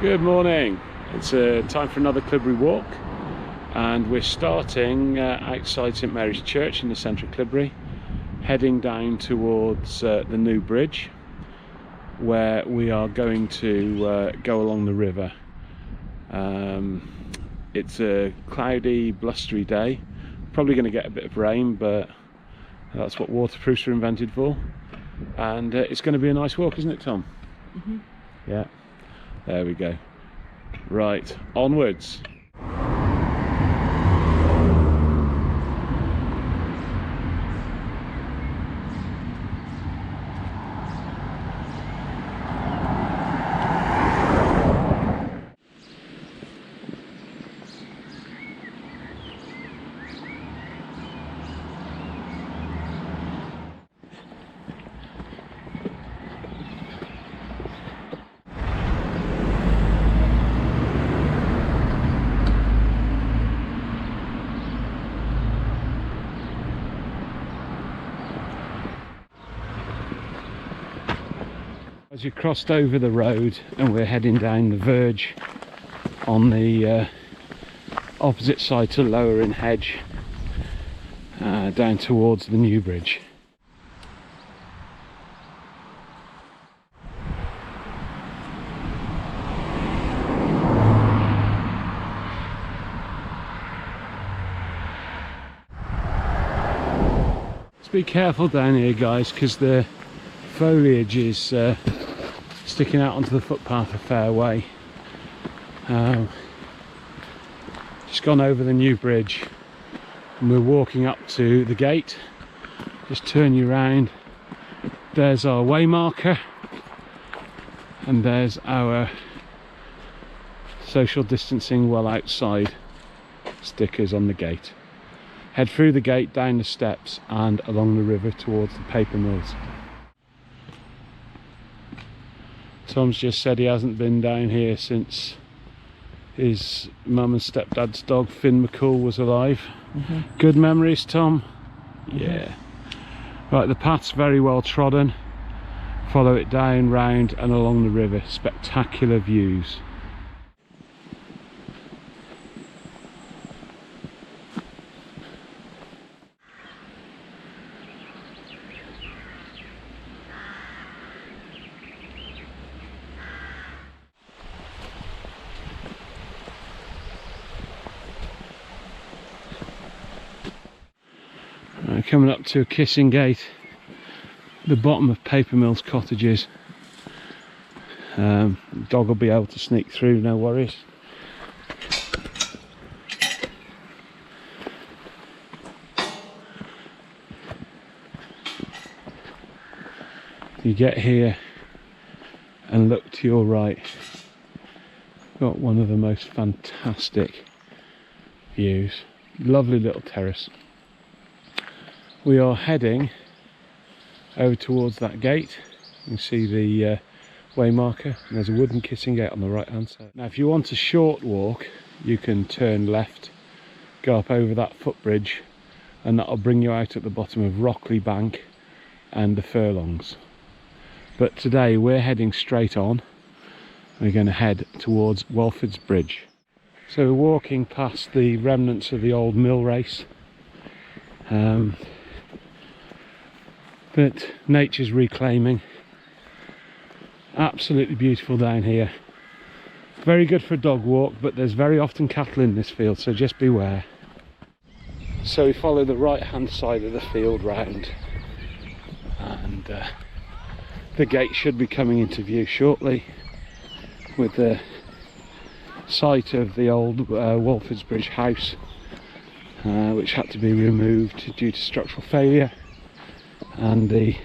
Good morning. It's time for another Cleobury walk, and we're starting outside St Mary's Church in the centre of Cleobury, heading down towards the new bridge, where we are going to go along the river. It's a cloudy, blustery day. Probably going to get a bit of rain, but that's what waterproofs are invented for. And it's going to be a nice walk, isn't it, Tom? Mm-hmm. Yeah. There we go. Right, onwards. As we crossed over the road and we're heading down the verge on the opposite side to Lowering Hedge, down towards the new bridge. Just be careful down here, guys, because the foliage is sticking out onto the footpath a fair way. Just gone over the new bridge and we're walking up to the gate. Just turn you around. There's our way marker and there's our social distancing well outside stickers on the gate. Head through the gate, down the steps and along the river towards the paper mills. Tom's just said he hasn't been down here since his mum and stepdad's dog Finn McCool was alive. Mm-hmm. Good memories, Tom? Mm-hmm. Yeah. Right, the path's very well trodden. Follow it down, round and along the river. Spectacular views. Coming up to a kissing gate, the bottom of Paper Mills cottages. Dog will be able to sneak through, no worries. You get here and look to your right, got one of the most fantastic views. Lovely little terrace. We are heading over towards that gate. You can see the way marker, and there's a wooden kissing gate on the right hand side. Now if you want a short walk, you can turn left, go up over that footbridge, and that'll bring you out at the bottom of Rockley Bank and the Furlongs. But today we're heading straight on. We're going to head towards Walford's Bridge. So we're walking past the remnants of the old mill race. But nature's reclaiming. Absolutely beautiful down here. Very good for a dog walk, but there's very often cattle in this field, so just beware. So we follow the right hand side of the field round, and the gate should be coming into view shortly, with the site of the old Walford's Bridge house, which had to be removed due to structural failure, and the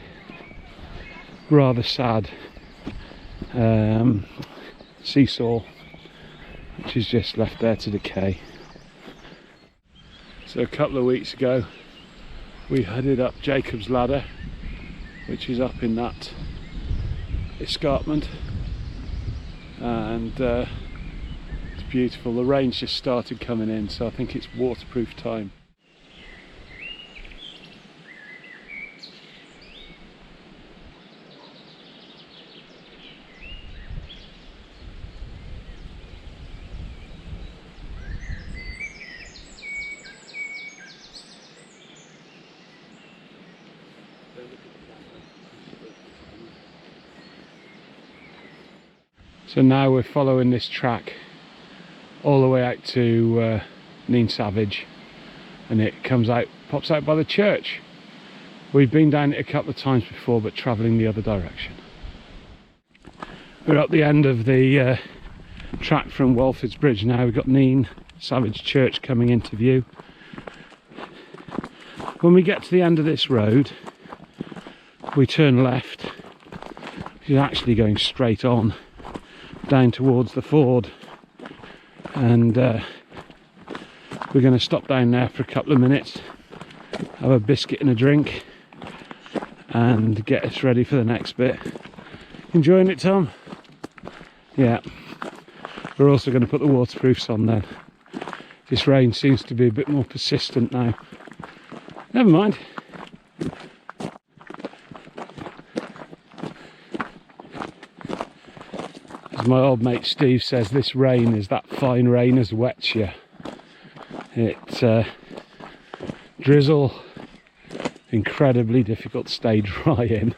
rather sad seesaw, which is just left there to decay. So a couple of weeks ago we headed up Jacob's Ladder, which is up in that escarpment, and it's beautiful. The rain's just started coming in, so I think it's waterproof time. So now we're following this track all the way out to Neen Savage, and it pops out by the church. We've been down it a couple of times before, but travelling the other direction. We're at the end of the track from Walford's Bridge now. We've got Neen Savage Church coming into view. When we get to the end of this road, we turn left, which is actually going straight on down towards the ford, and we're going to stop down there for a couple of minutes, have a biscuit and a drink, and get us ready for the next bit. Enjoying it, Tom? Yeah. We're also going to put the waterproofs on then. This rain seems to be a bit more persistent now. Never mind. As my old mate Steve says, this rain is that fine rain as wets you. It drizzle, incredibly difficult to stay dry in.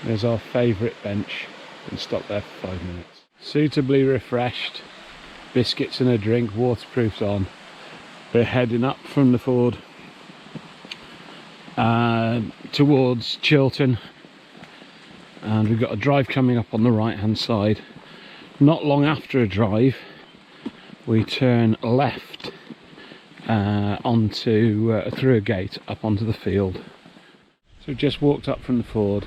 There's our favourite bench, and stop there for 5 minutes. Suitably refreshed, biscuits and a drink, waterproofs on. We're heading up from the ford towards Chiltern, and we've got a drive coming up on the right hand side. Not long after a drive, we turn left onto through a gate up onto the field. So we've just walked up from the ford,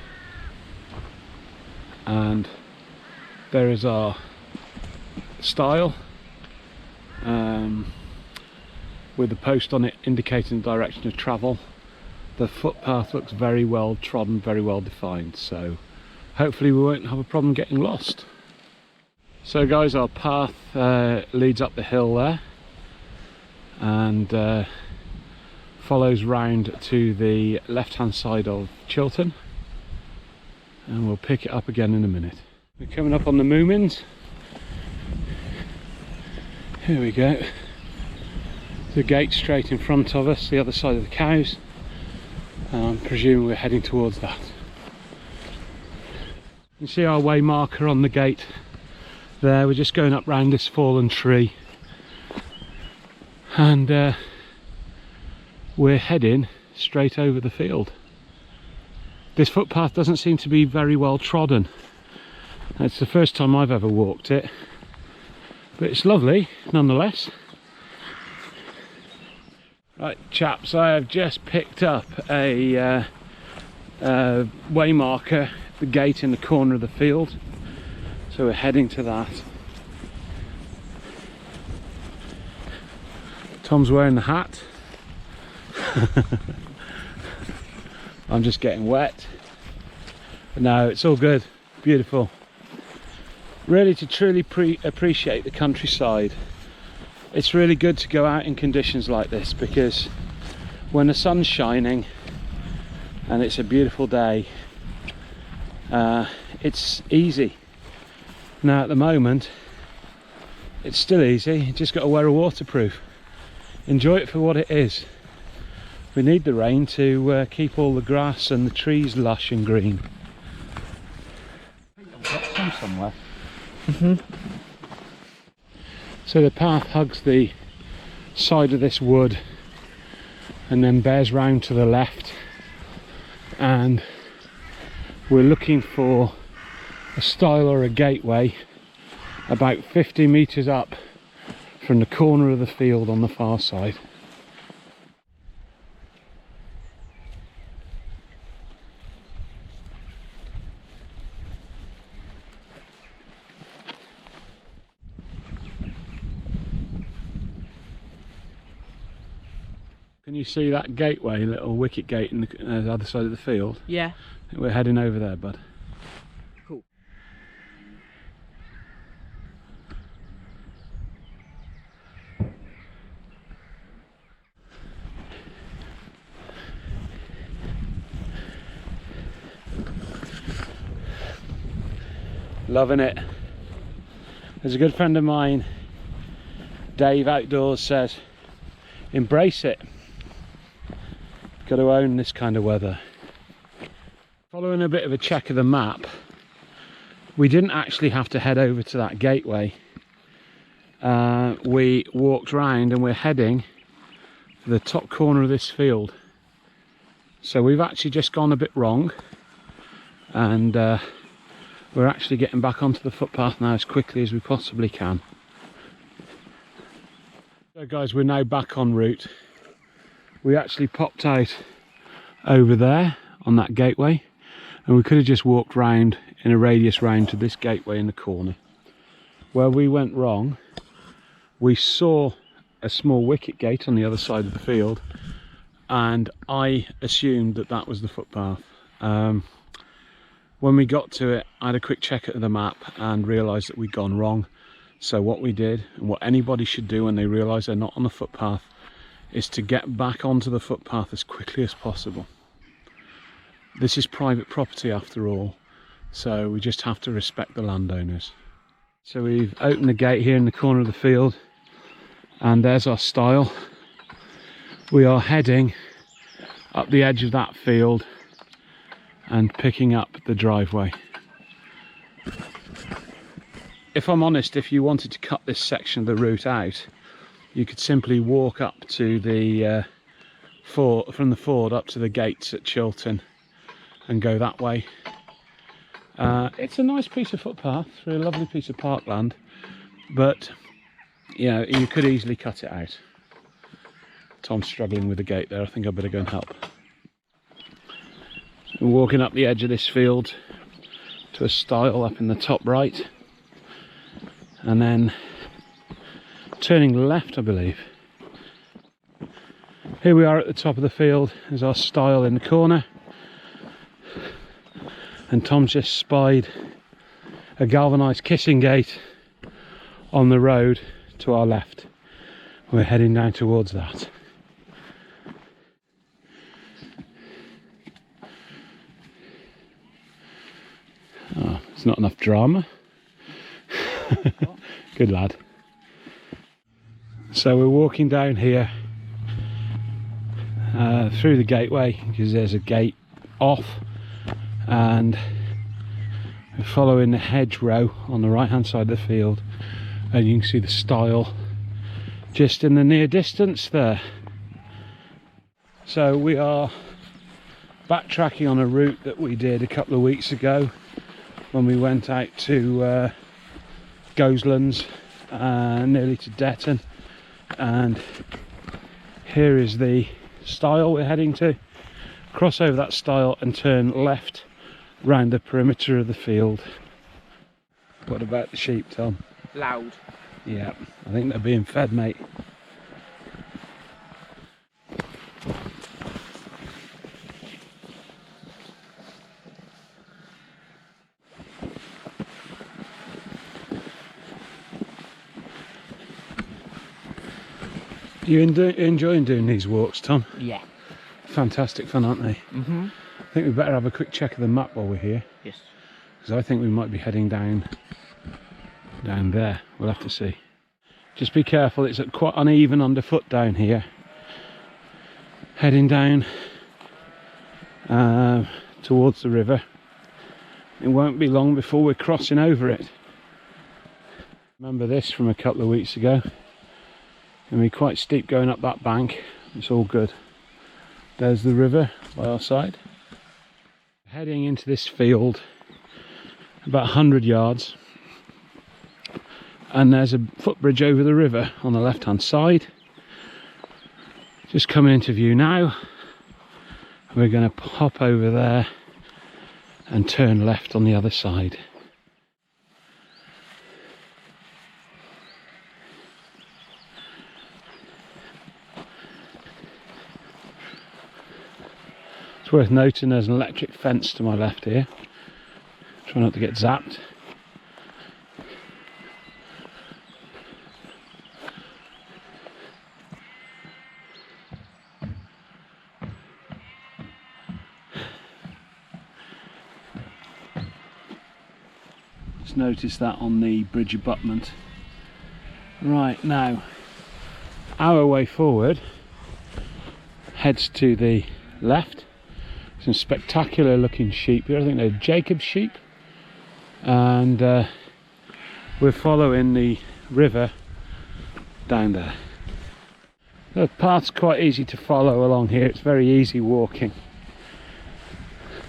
and there is our stile with the post on it indicating the direction of travel. The footpath looks very well trodden, very well defined, so hopefully we won't have a problem getting lost. So guys, our path leads up the hill there and follows round to the left hand side of Chiltern, and we'll pick it up again in a minute. We're coming up on the Moomins. Here we go. The gate straight in front of us, the other side of the cows, and I'm presuming we're heading towards that. You see our way marker on the gate there. We're just going up round this fallen tree, and we're heading straight over the field. This footpath doesn't seem to be very well trodden. It's the first time I've ever walked it, but it's lovely nonetheless. Right chaps, I have just picked up a way marker, the gate in the corner of the field, so we're heading to that. Tom's wearing the hat. I'm just getting wet, but no, it's all good, beautiful. Really, to truly appreciate the countryside, it's really good to go out in conditions like this, because when the sun's shining and it's a beautiful day, it's easy. Now at the moment it's still easy, you just got to wear a waterproof. Enjoy it for what it is. We need the rain to keep all the grass and the trees lush and green. I think I've got some somewhere. So the path hugs the side of this wood and then bears round to the left, and we're looking for a stile or a gateway about 50 metres up from the corner of the field on the far side. Can you see that gateway, little wicket gate in the other side of the field? Yeah. I think we're heading over there, bud. Cool. Loving it. There's a good friend of mine, Dave Outdoors, says, embrace it. Got to own this kind of weather. Following a bit of a check of the map, we didn't actually have to head over to that gateway. We walked round and we're heading for the top corner of this field. So we've actually just gone a bit wrong, and we're actually getting back onto the footpath now as quickly as we possibly can. So guys, we're now back en route. We actually popped out over there on that gateway, and we could have just walked round in a radius round to this gateway in the corner. Where we went wrong, we saw a small wicket gate on the other side of the field, and I assumed that that was the footpath. When we got to it, I had a quick check at the map and realised that we'd gone wrong. So what we did, and what anybody should do when they realise they're not on the footpath, is to get back onto the footpath as quickly as possible. This is private property after all, so we just have to respect the landowners. So we've opened the gate here in the corner of the field, and there's our stile. We are heading up the edge of that field and picking up the driveway. If I'm honest, if you wanted to cut this section of the route out, you could simply walk up to the from the ford up to the gates at Chilton and go that way. It's a nice piece of footpath through a lovely piece of parkland, but you know, you could easily cut it out. Tom's struggling with the gate there. I think I better go and help. We're walking up the edge of this field to a stile up in the top right, and then turning left, I believe. Here we are at the top of the field. There's our stile in the corner, and Tom's just spied a galvanised kissing gate on the road to our left. We're heading down towards that. Oh, it's not enough drama. Good lad. So we're walking down here through the gateway, because there's a gate off, and we're following the hedgerow on the right hand side of the field, and you can see the stile just in the near distance there. So we are backtracking on a route that we did a couple of weeks ago when we went out to Goeslands, nearly to Detton, and here is the stile we're heading to. Cross over that stile and turn left round the perimeter of the field. What about the sheep, Tom? Loud. Yeah, I think they're being fed, mate. You enjoying doing these walks, Tom? Yeah. Fantastic fun, aren't they? Mm-hmm. I think we better have a quick check of the map while we're here. Yes. Because I think we might be heading down there. We'll have to see. Just be careful, it's quite uneven underfoot down here. Heading down towards the river. It won't be long before we're crossing over it. Remember this from a couple of weeks ago. Going to be quite steep going up that bank. It's all good. There's the river by our side. Heading into this field about 100 yards, and there's a footbridge over the river on the left hand side. Just coming into view now. We're going to pop over there and turn left on the other side. It's worth noting there's an electric fence to my left here. Try not to get zapped. Just noticed that on the bridge abutment. Right, now our way forward heads to the left. Some spectacular looking sheep here. I think they're Jacob sheep, and we're following the river down there. The path's quite easy to follow along here. It's very easy walking.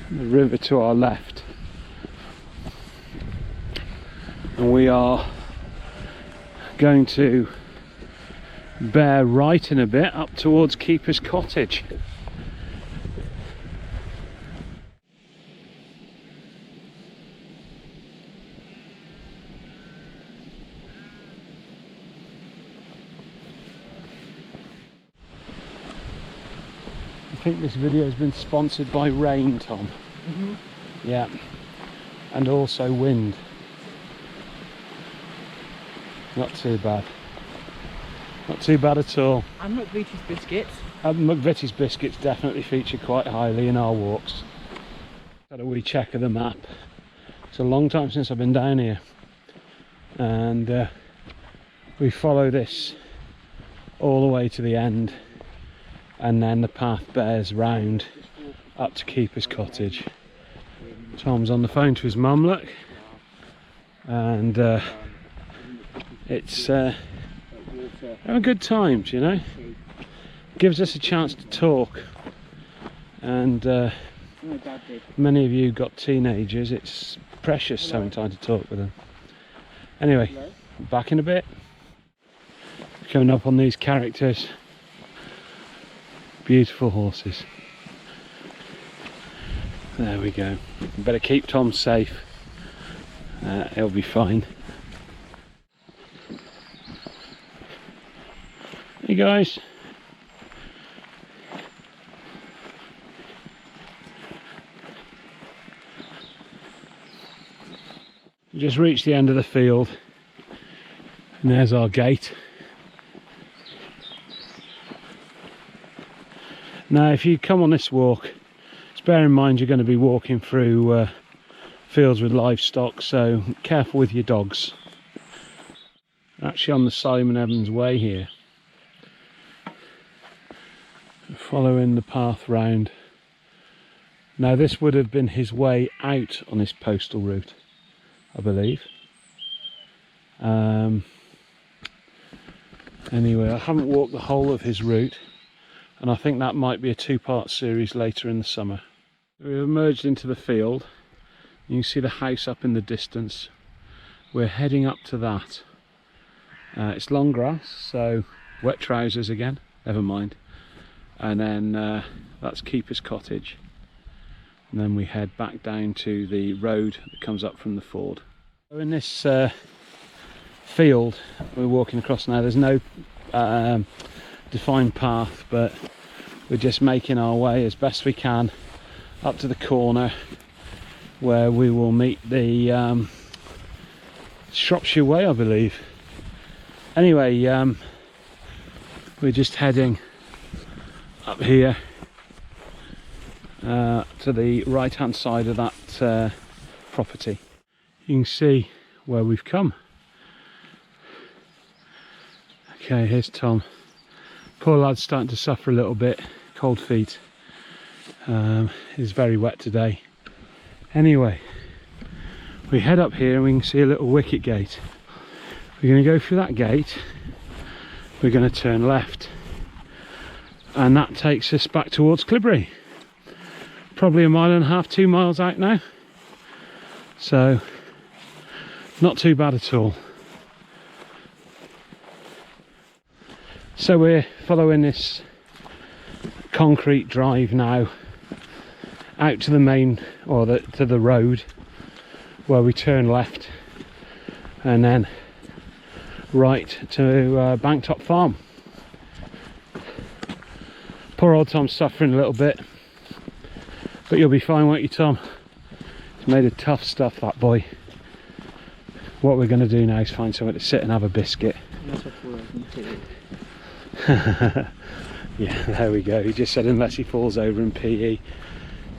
The river to our left, and we are going to bear right in a bit up towards Keeper's Cottage. I think this video has been sponsored by rain, Tom. Yeah, and also wind. Not too bad. Not too bad at all. And McVitie's biscuits. McVitie's biscuits definitely feature quite highly in our walks. Had a wee check of the map. It's a long time since I've been down here, and we follow this all the way to the end, and then the path bears round up to Keeper's Cottage. Tom's on the phone to his mum, look, and it's having good times, you know. Gives us a chance to talk, and many of you got teenagers. It's precious having time to talk with them. Anyway, back in a bit. Coming up on these characters. Beautiful horses. There we go. Better keep Tom safe. He'll be fine. Hey guys. We just reached the end of the field, and there's our gate. Now if you come on this walk, just bear in mind you're going to be walking through fields with livestock, so careful with your dogs. Actually on the Simon Evans Way here, following the path round. Now this would have been his way out on this postal route, I believe. Anyway, I haven't walked the whole of his route, and I think that might be a two-part series later in the summer. We've emerged into the field. You can see the house up in the distance. We're heading up to that. It's long grass, so wet trousers again, never mind. And then that's Keeper's Cottage. And then we head back down to the road that comes up from the ford. So in this field we're walking across now, there's no defined path, but we're just making our way as best we can up to the corner where we will meet the Shropshire Way, I believe. Anyway, we're just heading up here to the right hand side of that property. You can see where we've come. Okay, here's Tom. Poor lad's starting to suffer a little bit, cold feet. It's very wet today. Anyway, we head up here and we can see a little wicket gate. We're going to go through that gate, we're going to turn left, and that takes us back towards Cleobury. Probably 1.5 miles, 2 miles out now, so not too bad at all. So we're following this concrete drive now out to the main, or to the road, where we turn left and then right to Banktop Farm. Poor old Tom's suffering a little bit, but you'll be fine, won't you, Tom? He's made of tough stuff, that boy. What we're going to do now is find somewhere to sit and have a biscuit. Yeah, there we go. He just said unless he falls over in PE. He's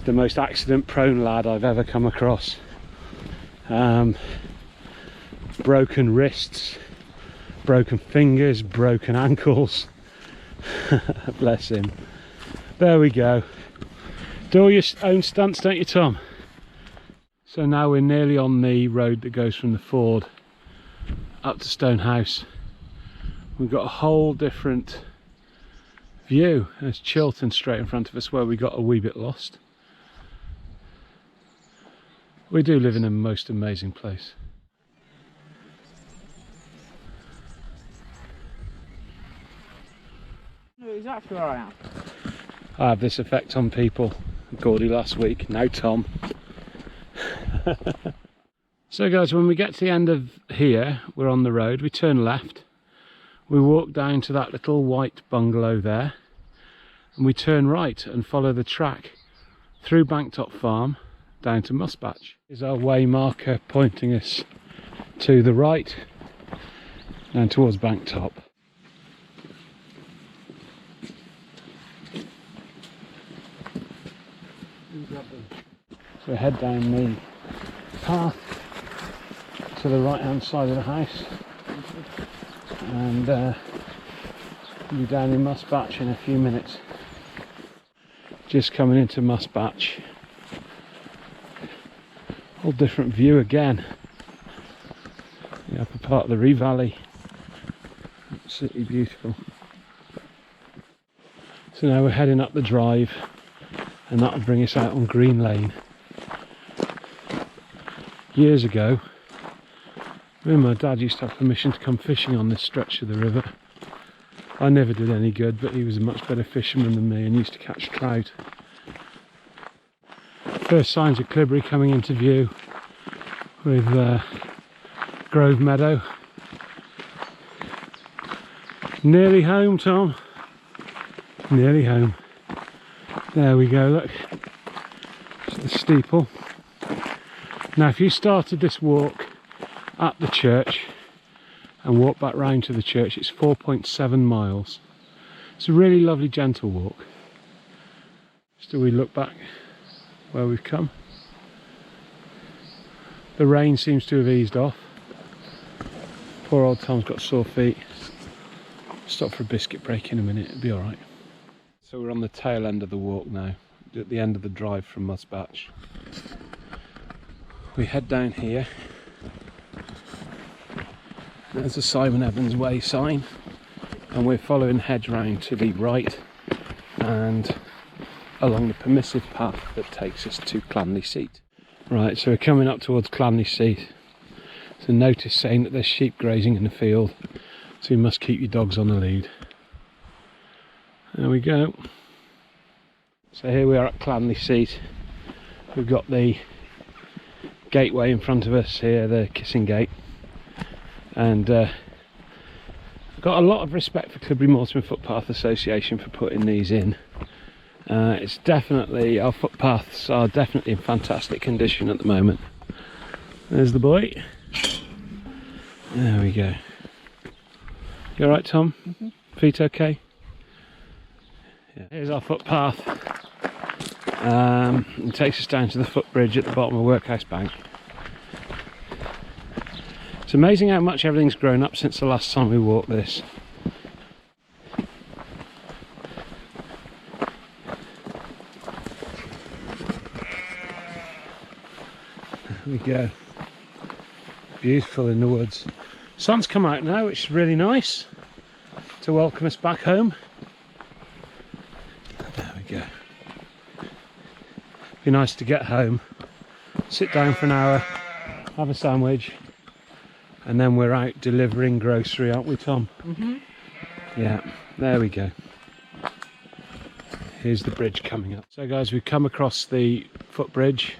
the most accident prone lad I've ever come across. Broken wrists, broken fingers, broken ankles. Bless him. There we go. Do all your own stunts, don't you, Tom? So now we're nearly on the road that goes from the ford up to Stonehouse. We've got a whole different view. There's Chiltern straight in front of us, where we got a wee bit lost. We do live in a most amazing place. Exactly where I am. I have this effect on people. Gordy last week, now Tom. So guys, when we get to the end of here, we're on the road, we turn left, we walk down to that little white bungalow there, and we turn right and follow the track through Banktop Farm down to Musbatch. Here's our way marker pointing us to the right, down towards Banktop. So head down the path to the right hand side of the house, and we'll be down in Musbatch in a few minutes. Just coming into Musbatch, whole different view again. The upper part of the Ree Valley, absolutely beautiful. So now we're heading up the drive, and that'll bring us out on Green Lane. Years ago, me and my dad used to have permission to come fishing on this stretch of the river. I never did any good, but he was a much better fisherman than me and used to catch trout. First signs of Cleobury coming into view with Grove Meadow. Nearly home, Tom. Nearly home. There we go, look. It's the steeple. Now if you started this walk at the church and walk back round to the church, it's 4.7 miles. It's a really lovely gentle walk. Still, we look back where we've come. The rain seems to have eased off. Poor old Tom's got sore feet. Stop for a biscuit break in a minute, it'll be alright. So we're on the tail end of the walk now, at the end of the drive from Musbatch. We head down here. There's a Simon Evans Way sign, and we're following the hedge round to the right and along the permissive path that takes us to Clanley Seat. Right, so we're coming up towards Clanley Seat. There's a notice saying that there's sheep grazing in the field, so you must keep your dogs on the lead. There we go. So here we are at Clanley Seat. We've got the gateway in front of us here, the Kissing Gate, and I've got a lot of respect for Cleobury Moorsman Footpath Association for putting these in. It's definitely, our footpaths are definitely in fantastic condition at the moment. There's the boy. There we go. You alright, Tom? Feet okay? Yeah. Here's our footpath. It takes us down to the footbridge at the bottom of Workhouse Bank. It's amazing how much everything's grown up since the last time we walked this. There we go. Beautiful in the woods. Sun's come out now, which is really nice to welcome us back home. There we go. Be nice to get home, sit down for an hour, have a sandwich, and then we're out delivering grocery, aren't we, Tom? Yeah, there we go. Here's the bridge coming up. So guys, we've come across the footbridge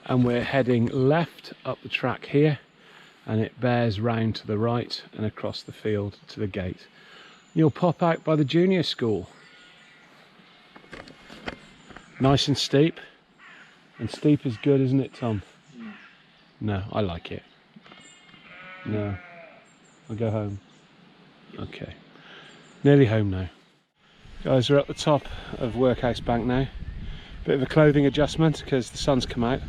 and we're heading left up the track here, and it bears round to the right and across the field to the gate. You'll pop out by the junior school. Nice and steep. And steep is good, isn't it, Tom? No, I like it. No. I'll go home. Okay. Nearly home now. Guys, we're at the top of Workhouse Bank now. Bit of a clothing adjustment because the sun's come out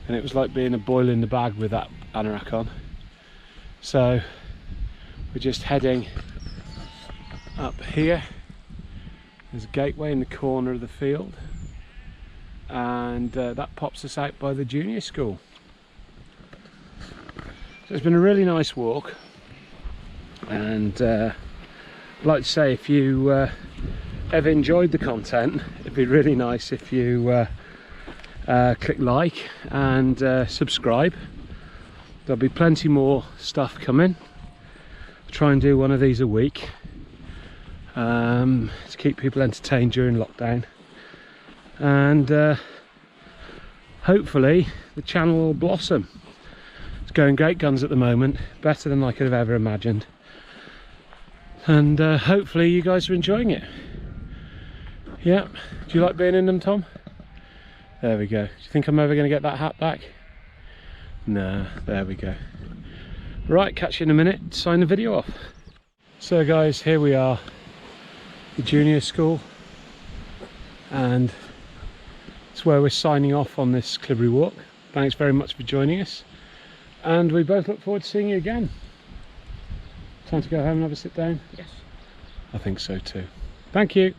and it was like being a boil in the bag with that anorak on. So we're just heading up here. There's a gateway in the corner of the field. and that pops us out by the junior school. So it's been a really nice walk, and I'd like to say, if you ever enjoyed the content, it'd be really nice if you click like and subscribe. There'll be plenty more stuff coming. I'll try and do one of these a week to keep people entertained during lockdown, and hopefully the channel will blossom. It's going great guns at the moment, better than I could have ever imagined, and hopefully you guys are enjoying it. Yeah, do you like being in them, Tom? There we go. Do you think I'm ever going to get that hat back? Nah, there we go. Right, catch you in a minute, sign the video off. So guys, here we are, the junior school, and it's where we're signing off on this Cleobury walk. Thanks very much for joining us, and we both look forward to seeing you again. Time to go home and have a sit down? Yes. I think so too. Thank you.